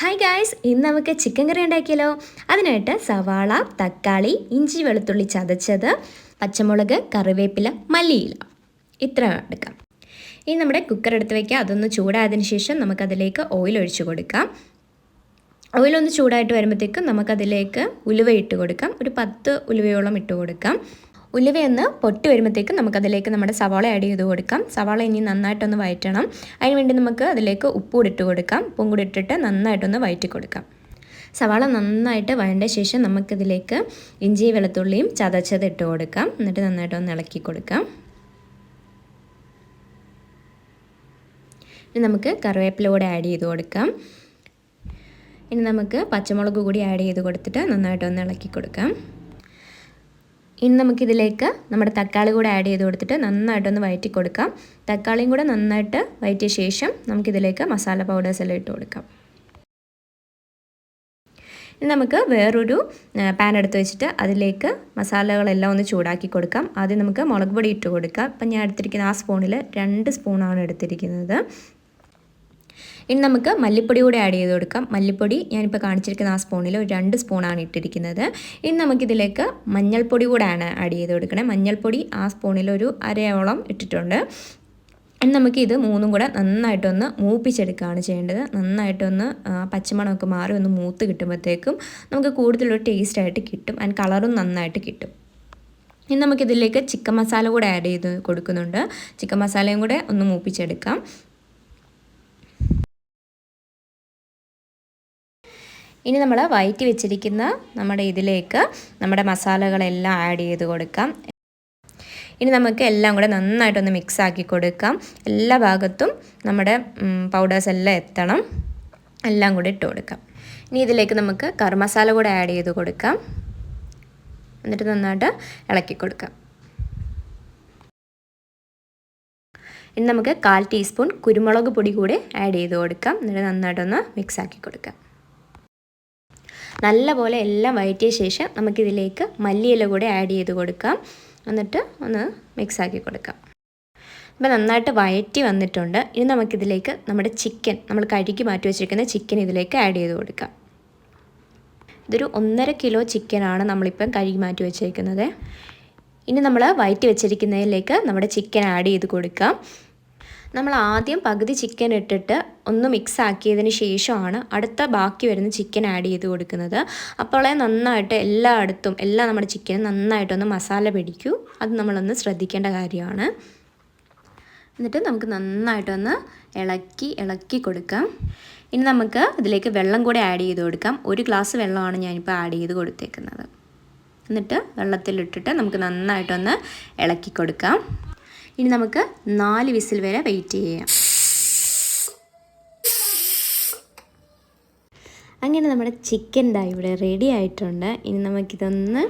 Hi guys, ഇന്ന് നമുക്ക് chicken കറി ഉണ്ടാക്കിയാലോ. അതിനായിട്ട് സവാള, തക്കാളി, ഇഞ്ചി വെളുത്തുള്ളി ചതച്ചത്, പച്ചമുളക്, കറിവേപ്പില, മല്ലിയില ഇത്ര എടുക്കാം. ഇനി നമ്മുടെ കുക്കർ എടുത്ത് വയ്ക്കുക. അതൊന്ന് ചൂടായതിനു ശേഷം നമുക്കതിലേക്ക് ഓയിൽ ഒഴിച്ചു കൊടുക്കാം. ഓയിലൊന്ന് ചൂടായിട്ട് വരുമ്പോഴത്തേക്കും നമുക്കതിലേക്ക് ഉലുവ ഇട്ട് കൊടുക്കാം. ഒരു 10 ഉലുവയോളം ഇട്ട് കൊടുക്കാം. ഉലുവയൊന്ന് പൊട്ടി വരുമ്പോഴത്തേക്കും നമുക്കതിലേക്ക് നമ്മുടെ സവാള ആഡ് ചെയ്ത് കൊടുക്കാം. സവാള ഇനി നന്നായിട്ടൊന്ന് വഴറ്റണം. അതിനുവേണ്ടി നമുക്ക് അതിലേക്ക് ഉപ്പുകൂടി ഇട്ട് കൊടുക്കാം. ഉപ്പും കൂടി ഇട്ടിട്ട് നന്നായിട്ടൊന്ന് വഴറ്റി കൊടുക്കാം. സവാള നന്നായിട്ട് വഴണ്ട ശേഷം നമുക്കിതിലേക്ക് ഇഞ്ചി വെളുത്തുള്ളിയും ചതച്ചത് ഇട്ട് കൊടുക്കാം. എന്നിട്ട് നന്നായിട്ടൊന്ന് ഇളക്കി കൊടുക്കാം. ഇനി നമുക്ക് കറിവേപ്പില കൂടെ ആഡ് ചെയ്ത് കൊടുക്കാം. ഇനി നമുക്ക് പച്ചമുളക് കൂടി ആഡ് ചെയ്ത് കൊടുത്തിട്ട് നന്നായിട്ടൊന്ന് ഇളക്കി കൊടുക്കാം. ഇനി നമുക്കിതിലേക്ക് നമ്മുടെ തക്കാളി കൂടെ ആഡ് ചെയ്ത് കൊടുത്തിട്ട് നന്നായിട്ടൊന്ന് വഴറ്റി കൊടുക്കാം. തക്കാളിയും കൂടെ നന്നായിട്ട് വഴറ്റിയ ശേഷം നമുക്കിതിലേക്ക് മസാല പൗഡേഴ്സ് എല്ലാം ഇട്ട് കൊടുക്കാം. ഇനി നമുക്ക് വേറൊരു പാൻ എടുത്ത് വെച്ചിട്ട് അതിലേക്ക് മസാലകളെല്ലാം ഒന്ന് ചൂടാക്കി കൊടുക്കാം. ആദ്യം നമുക്ക് മുളക് പൊടി ഇട്ട് കൊടുക്കാം. അപ്പം ഞാൻ എടുത്തിരിക്കുന്ന ആ സ്പൂണിൽ 2 സ്പൂണാണ് എടുത്തിരിക്കുന്നത്. ഇനി നമുക്ക് മല്ലിപ്പൊടി കൂടെ ആഡ് ചെയ്ത് കൊടുക്കാം. മല്ലിപ്പൊടി ഞാനിപ്പോൾ കാണിച്ചിരിക്കുന്ന ആ സ്പൂണിൽ ഒരു 2 സ്പൂണാണ് ഇട്ടിരിക്കുന്നത്. ഇനി നമുക്കിതിലേക്ക് മഞ്ഞൾപ്പൊടി കൂടെയാണ് ആഡ് ചെയ്ത് കൊടുക്കണം. മഞ്ഞൾപ്പൊടി ആ സ്പൂണിൽ ഒരു അരയോളം ഇട്ടിട്ടുണ്ട്. ഇനി നമുക്ക് ഇത് മൂന്നും കൂടെ നന്നായിട്ടൊന്ന് മൂപ്പിച്ചെടുക്കുകയാണ് ചെയ്യേണ്ടത്. നന്നായിട്ടൊന്ന് പച്ചമണമൊക്കെ മാറി ഒന്ന് മൂത്ത് കിട്ടുമ്പോഴത്തേക്കും നമുക്ക് കൂടുതലൊരു ടേസ്റ്റായിട്ട് കിട്ടും. ആൻഡ് കളറും നന്നായിട്ട് കിട്ടും. ഇനി നമുക്കിതിലേക്ക് ചിക്കൻ മസാല കൂടെ ആഡ് ചെയ്ത് കൊടുക്കുന്നുണ്ട്. ചിക്കൻ മസാലയും കൂടെ ഒന്ന് മൂപ്പിച്ചെടുക്കാം. ഇനി നമ്മൾ വഴറ്റി വെച്ചിരിക്കുന്ന നമ്മുടെ ഇതിലേക്ക് നമ്മുടെ മസാലകളെല്ലാം ആഡ് ചെയ്ത് കൊടുക്കാം. ഇനി നമുക്ക് എല്ലാം കൂടെ നന്നായിട്ടൊന്ന് മിക്സ് ആക്കി കൊടുക്കാം. എല്ലാ ഭാഗത്തും നമ്മുടെ പൗഡേഴ്സ് എല്ലാം എത്തണം. എല്ലാം കൂടെ ഇട്ട് കൊടുക്കാം. ഇനി ഇതിലേക്ക് നമുക്ക് കറി മസാല കൂടെ ആഡ് ചെയ്ത് കൊടുക്കാം. എന്നിട്ട് നന്നായിട്ട് ഇളക്കി കൊടുക്കാം. ഇനി നമുക്ക് 1/4 ടീസ്പൂൺ കുരുമുളക് പൊടി കൂടെ ആഡ് ചെയ്ത് കൊടുക്കാം. എന്നിട്ട് നന്നായിട്ടൊന്ന് മിക്സ് ആക്കി കൊടുക്കാം. നല്ലപോലെ എല്ലാം വഴറ്റിയ ശേഷം നമുക്കിതിലേക്ക് മല്ലിയില കൂടെ ആഡ് ചെയ്ത് കൊടുക്കാം. എന്നിട്ട് ഒന്ന് മിക്സാക്കി കൊടുക്കാം. അപ്പോൾ നന്നായിട്ട് വഴറ്റി വന്നിട്ടുണ്ട്. ഇനി നമുക്കിതിലേക്ക് നമ്മുടെ ചിക്കൻ, നമ്മൾ കഴുകി മാറ്റി വെച്ചിരിക്കുന്ന ചിക്കൻ ഇതിലേക്ക് ആഡ് ചെയ്ത് കൊടുക്കാം. ഇതൊരു 1.5 കിലോ ചിക്കനാണ് നമ്മളിപ്പം കഴുകി മാറ്റി വെച്ചിരിക്കുന്നത്. ഇനി നമ്മൾ വഴറ്റി വെച്ചിരിക്കുന്നതിലേക്ക് നമ്മുടെ ചിക്കൻ ആഡ് ചെയ്ത് കൊടുക്കാം. നമ്മൾ ആദ്യം പകുതി ചിക്കൻ ഇട്ടിട്ട് ഒന്ന് മിക്സ് ആക്കിയതിന് ശേഷമാണ് അടുത്ത ബാക്കി വരുന്ന ചിക്കൻ ആഡ് ചെയ്ത് കൊടുക്കുന്നത്. അപ്പോൾ നന്നായിട്ട് എല്ലായിടത്തും നമ്മുടെ ചിക്കനും നന്നായിട്ടൊന്ന് മസാല പിടിക്കൂ. അത് നമ്മളൊന്ന് ശ്രദ്ധിക്കേണ്ട കാര്യമാണ്. എന്നിട്ട് നമുക്ക് നന്നായിട്ടൊന്ന് ഇളക്കി കൊടുക്കാം. ഇനി നമുക്ക് ഇതിലേക്ക് വെള്ളം കൂടെ ആഡ് ചെയ്ത് കൊടുക്കാം. 1 ഗ്ലാസ് വെള്ളമാണ് ഞാനിപ്പോൾ ആഡ് ചെയ്ത് കൊടുത്തേക്കുന്നത്. എന്നിട്ട് വെള്ളത്തിലിട്ടിട്ട് നമുക്ക് നന്നായിട്ടൊന്ന് ഇളക്കി കൊടുക്കാം. ഇനി നമുക്ക് 4 വിസിൽ വരെ വെയിറ്റ് ചെയ്യാം. അങ്ങനെ നമ്മുടെ ചിക്കൻ ദാ ഇവിടെ റെഡി ആയിട്ടുണ്ട്. ഇനി നമുക്കിതൊന്ന്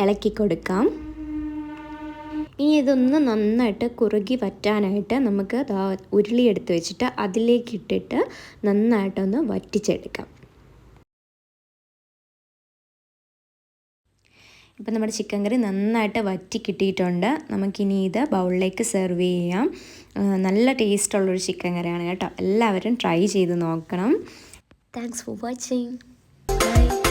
ഇളക്കി കൊടുക്കാം. ഇനി ഇതൊന്ന് നന്നായിട്ട് കുറുകി വറ്റാനായിട്ട് നമുക്ക് ഉരുളി എടുത്ത് വെച്ചിട്ട് അതിലേക്ക് ഇട്ടിട്ട് നന്നായിട്ടൊന്ന് വറ്റിച്ചെടുക്കാം. ഇപ്പം നമ്മുടെ ചിക്കൻ കറി നന്നായിട്ട് വറ്റി കിട്ടിയിട്ടുണ്ട്. നമുക്കിനി ഇത് ബൗളിലേക്ക് സെർവ് ചെയ്യാം. നല്ല ടേസ്റ്റുള്ളൊരു ചിക്കൻ കറിയാണ് കേട്ടോ. എല്ലാവരും ട്രൈ ചെയ്ത് നോക്കണം. Thanks for watching. ബൈ.